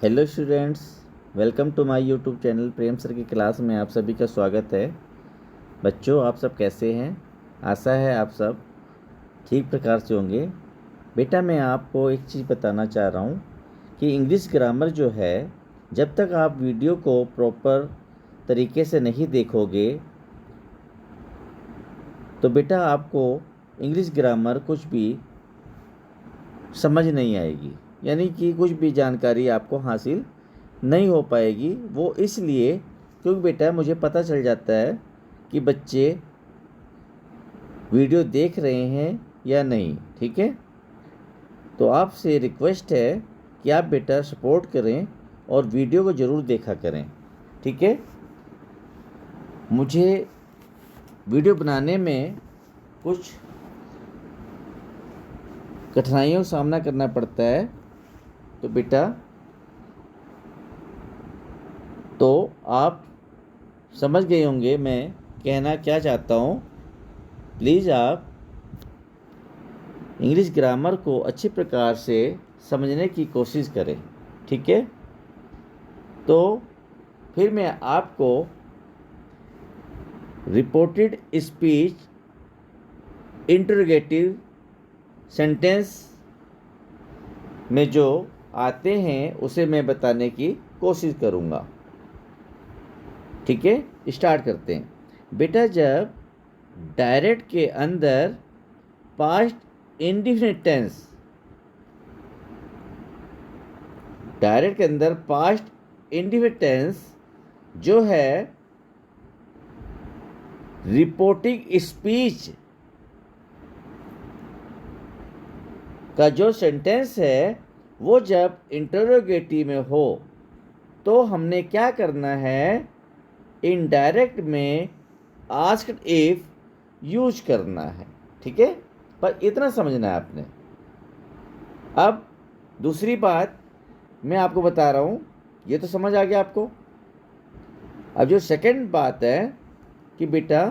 Hello students, welcome to my YouTube channel. Prem sir की class में आप सभी का स्वागत है। बच्चों, आप सब कैसे हैं? आशा है आप सब ठीक प्रकार से होंगे। बेटा, मैं आपको एक चीज़ बताना चाह रहा हूँ कि इंग्लिश ग्रामर जो है, जब तक आप वीडियो को प्रॉपर तरीके से नहीं देखोगे तो बेटा आपको इंग्लिश ग्रामर कुछ भी समझ नहीं आएगी, यानी कि कुछ भी जानकारी आपको हासिल नहीं हो पाएगी। वो इसलिए क्योंकि बेटा मुझे पता चल जाता है कि बच्चे वीडियो देख रहे हैं या नहीं। ठीक है, तो आपसे रिक्वेस्ट है कि आप बेटा सपोर्ट करें और वीडियो को ज़रूर देखा करें। ठीक है, मुझे वीडियो बनाने में कुछ कठिनाइयों का सामना करना पड़ता है, तो बेटा तो आप समझ गए होंगे मैं कहना क्या चाहता हूँ। प्लीज़ आप इंग्लिश ग्रामर को अच्छी प्रकार से समझने की कोशिश करें। ठीक है, तो फिर मैं आपको रिपोर्टेड स्पीच इंटरोगेटिव सेंटेंस में जो आते हैं उसे मैं बताने की कोशिश करूँगा। ठीक है, स्टार्ट करते हैं। बेटा, जब डायरेक्ट के अंदर पास्ट इंडिफिनिट टेंस, डायरेक्ट के अंदर पास्ट इंडिफिनिट टेंस जो है रिपोर्टिंग स्पीच का जो सेंटेंस है वो जब इंटरोगेटिव में हो तो हमने क्या करना है, इनडायरेक्ट में आस्क्ड इफ यूज करना है। ठीक है, पर इतना समझना है आपने। अब दूसरी बात मैं आपको बता रहा हूँ, ये तो समझ आ गया आपको। अब जो सेकंड बात है कि बेटा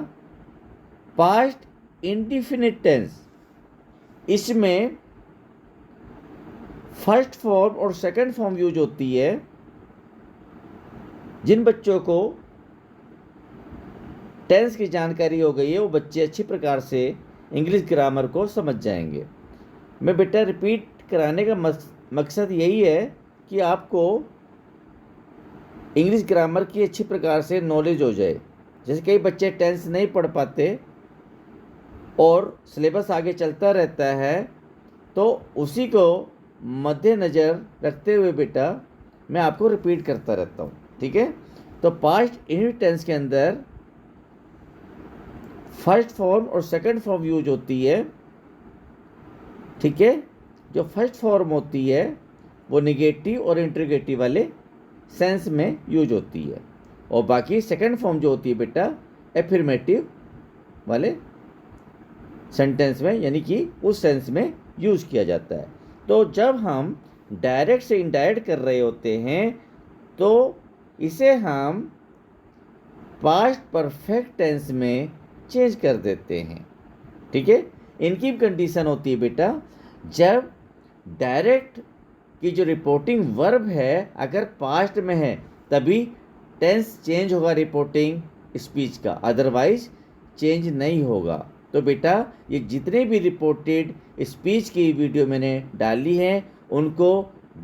पास्ट इंडिफिनिट टेंस, इसमें फर्स्ट फॉर्म और सेकंड फॉर्म यूज होती है। जिन बच्चों को टेंस की जानकारी हो गई है वो बच्चे अच्छी प्रकार से इंग्लिश ग्रामर को समझ जाएंगे। मैं बेटा रिपीट कराने का मकसद यही है कि आपको इंग्लिश ग्रामर की अच्छी प्रकार से नॉलेज हो जाए। जैसे कई बच्चे टेंस नहीं पढ़ पाते और सिलेबस आगे चलता रहता है, तो उसी को मद्देनज़र रखते हुए बेटा मैं आपको रिपीट करता रहता हूँ। ठीक है, तो पास्ट इंडिफिनिट टेंस के अंदर फर्स्ट फॉर्म और सेकंड फॉर्म यूज होती है। ठीक है, जो फर्स्ट फॉर्म होती है वो निगेटिव और इंटरोगेटिव वाले सेंस में यूज होती है, और बाकी सेकंड फॉर्म जो होती है बेटा एफर्मेटिव वाले सेंटेंस में, यानी कि उस सेंस में यूज किया जाता है। तो जब हम डायरेक्ट से इनडायरेक्ट कर रहे होते हैं तो इसे हम पास्ट परफेक्ट टेंस में चेंज कर देते हैं। ठीक है, इनकी कंडीशन होती है बेटा, जब डायरेक्ट की जो रिपोर्टिंग वर्ब है अगर पास्ट में है तभी टेंस चेंज होगा रिपोर्टिंग स्पीच का, अदरवाइज चेंज नहीं होगा। तो बेटा ये जितने भी रिपोर्टेड स्पीच की वीडियो मैंने डाली हैं उनको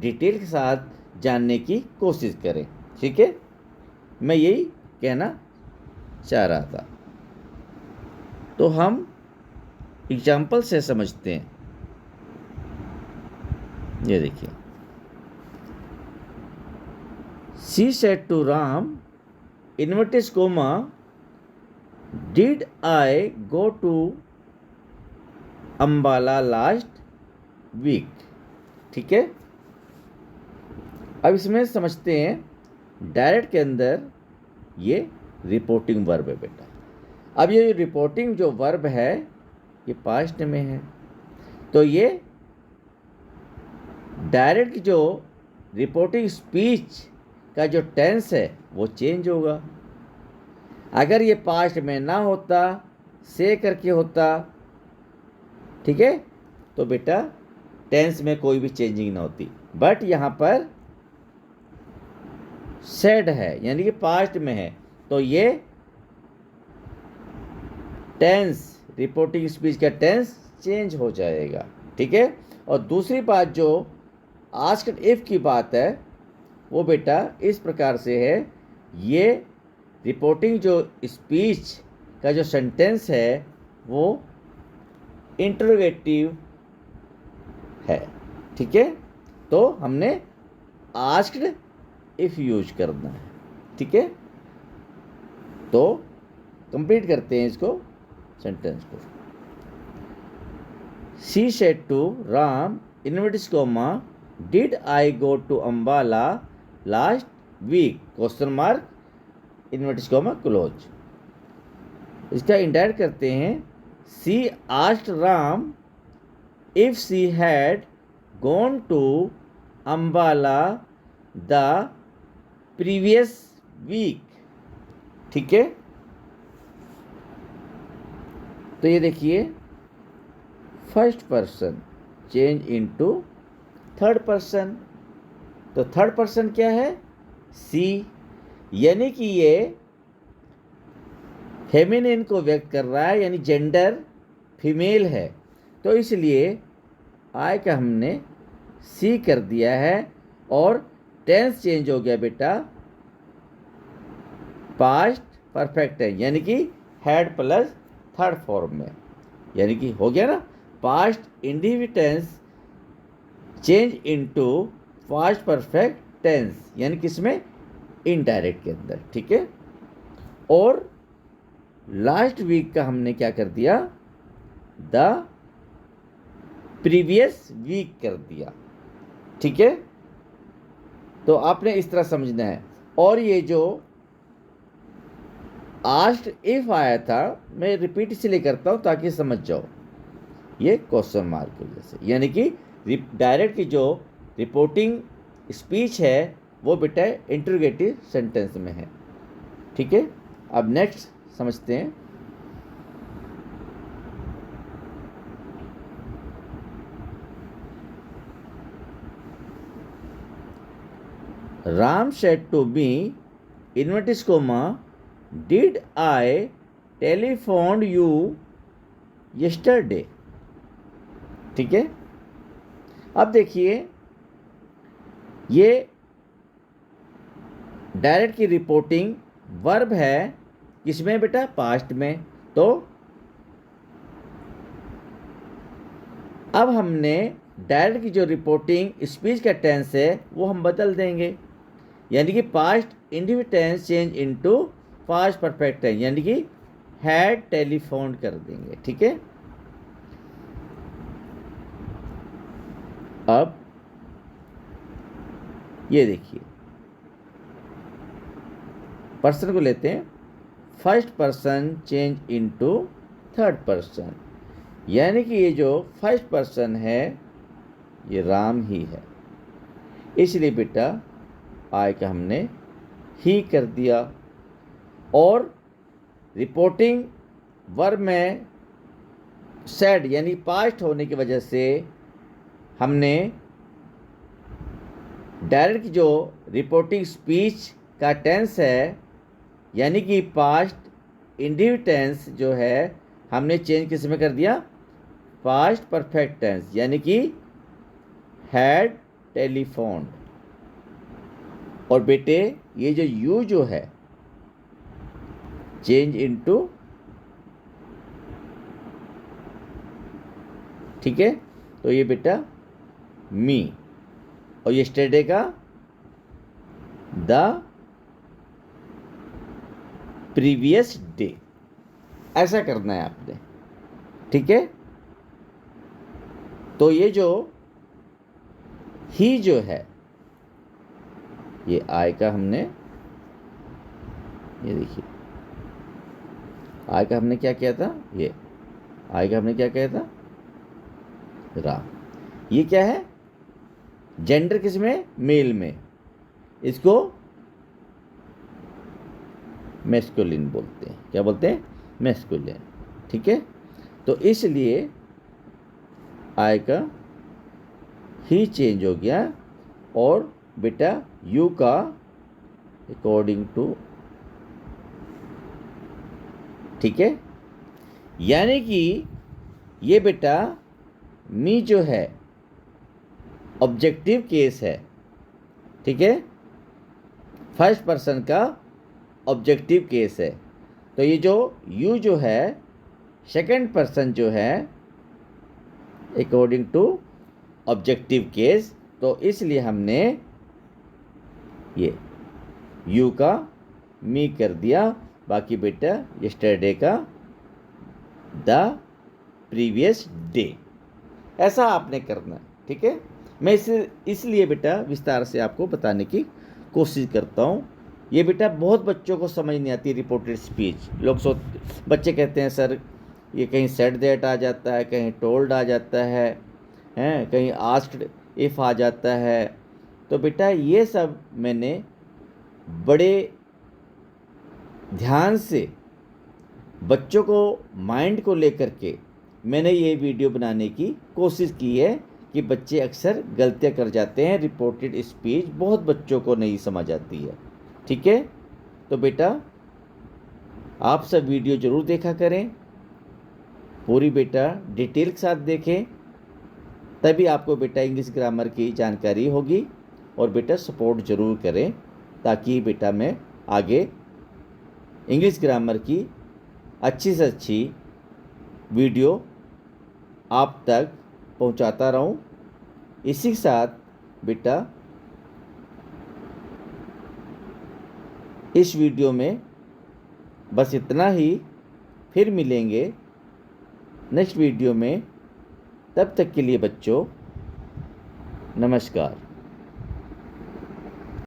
डिटेल के साथ जानने की कोशिश करें। ठीक है, मैं यही कहना चाह रहा था। तो हम एग्जाम्पल से समझते हैं। ये देखिए, she said to Ram inverted comma did I go to Ambala last week. ठीक है, अब इसमें समझते हैं डायरेक्ट के अंदर ये रिपोर्टिंग वर्ब है बेटा। अब ये रिपोर्टिंग जो वर्ब है ये पास्ट में है, तो ये डायरेक्ट जो रिपोर्टिंग स्पीच का जो टेंस है वो चेंज होगा। अगर ये पास्ट में ना होता, से करके होता, ठीक है, तो बेटा टेंस में कोई भी चेंजिंग ना होती। बट यहाँ पर सेड है यानी कि पास्ट में है, तो ये टेंस, रिपोर्टिंग स्पीच का टेंस चेंज हो जाएगा। ठीक है। और दूसरी बात जो आस्क्ड इफ की बात है वो बेटा इस प्रकार से है, ये रिपोर्टिंग जो स्पीच का जो सेंटेंस है वो इंटरोगेटिव है। ठीक है। तो हमने आस्क्ड इफ यूज करना है। ठीक है। तो कंप्लीट करते हैं इसको, सेंटेंस को। She said to Ram inverted comma did I go to Ambala last week question mark inverted comma close. इसका इंडायरेक्ट करते हैं, she asked Ram if she had gone to Ambala the previous week. ठीक है। तो ये देखिए first person change into third person. तो third person क्या है? सी, यानी कि ये फेमिनिन को व्यक्त कर रहा है, यानी जेंडर फीमेल है। तो इसलिए आई का हमने सी कर दिया है और टेंस चेंज हो गया बेटा पास्ट परफेक्ट टेंस, यानी कि हैड प्लस थर्ड फॉर्म में, यानी कि हो गया ना past individual tense change into past perfect tense, यानी किसमें? इनडायरेक्ट के अंदर। ठीक है। और लास्ट वीक का हमने क्या कर दिया? द प्रीवियस वीक कर दिया। ठीक है। तो आपने इस तरह समझना है। और ये जो आस्क्ड इफ आया था, मैं रिपीट इसलिए करता हूं ताकि समझ जाओ, ये क्वेश्चन मार्क की वजह से, यानी कि डायरेक्ट की जो रिपोर्टिंग स्पीच है वो बेटा इंटरोगेटिव सेंटेंस में है। ठीक है। अब नेक्स्ट समझते हैं। Ram said to me inverted comma did I telephone you yesterday. ठीक है। अब देखिए ये डायरेक्ट की रिपोर्टिंग वर्ब है किसमें बेटा? पास्ट में। तो अब हमने डायरेक्ट की जो रिपोर्टिंग स्पीच का टेंस है वो हम बदल देंगे, यानी कि past individual tense change into past perfect tense, यानी कि हैड टेलीफोन कर देंगे। ठीक है। अब ये देखिए पर्सन को लेते हैं, first person change into third person, यानी कि ये जो फर्स्ट पर्सन है ये राम ही है, इसलिए बेटा आई का हमने ही कर दिया। और रिपोर्टिंग वर्ब में सेड यानी पास्ट होने की वजह से हमने डायरेक्ट जो रिपोर्टिंग स्पीच का टेंस है यानी कि पास्ट इंडिविजुअल टेंस जो है हमने चेंज किस में कर दिया? पास्ट परफेक्ट टेंस, यानी कि हैड टेलीफोन। और बेटे ये जो यू जो है चेंज इनटू, ठीक है, तो ये बेटा मी, और यस्टरडे का द प्रीवियस डे, ऐसा करना है आपने। ठीक है। तो ये जो ही जो है ये आई का हमने, ये देखिए आई का हमने क्या किया था? ये आई का हमने क्या किया था? राम। ये क्या है? जेंडर किस में? मेल में। इसको मैस्कुलिन बोलते हैं। क्या बोलते हैं? मैस्कुलिन। ठीक है। तो इसलिए आई का ही चेंज हो गया और बेटा यू का अकॉर्डिंग टू, ठीक है। यानी कि ये बेटा मी जो है ऑब्जेक्टिव केस है, ठीक है, फर्स्ट पर्सन का ऑब्जेक्टिव केस है। तो ये जो यू जो है सेकंड पर्सन जो है अकॉर्डिंग टू ऑब्जेक्टिव केस, तो इसलिए हमने ये यू का मी कर दिया। बाकी बेटा यस्टरडे का द प्रीवियस डे, ऐसा आपने करना है, ठीक है। मैं इसलिए बेटा विस्तार से आपको बताने की कोशिश करता हूँ। ये बेटा बहुत बच्चों को समझ नहीं आती रिपोर्टेड स्पीच। बच्चे कहते हैं सर ये कहीं सेड दैट आ जाता है, कहीं टोल्ड आ जाता है, कहीं आस्क्ड इफ आ जाता है। तो बेटा ये सब मैंने बड़े ध्यान से बच्चों को माइंड को लेकर के मैंने ये वीडियो बनाने की कोशिश की है कि बच्चे अक्सर गलतियां कर जाते हैं। रिपोर्टेड स्पीच बहुत बच्चों को नहीं समझ आती है, ठीक है। तो बेटा आप सब वीडियो ज़रूर देखा करें, पूरी बेटा डिटेल के साथ देखें, तभी आपको बेटा इंग्लिश ग्रामर की जानकारी होगी। और बेटा सपोर्ट ज़रूर करें ताकि बेटा मैं आगे इंग्लिश ग्रामर की अच्छी से अच्छी वीडियो आप तक पहुंचाता रहूं। इसी के साथ बेटा इस वीडियो में बस इतना ही, फिर मिलेंगे नेक्स्ट वीडियो में। तब तक के लिए बच्चों नमस्कार।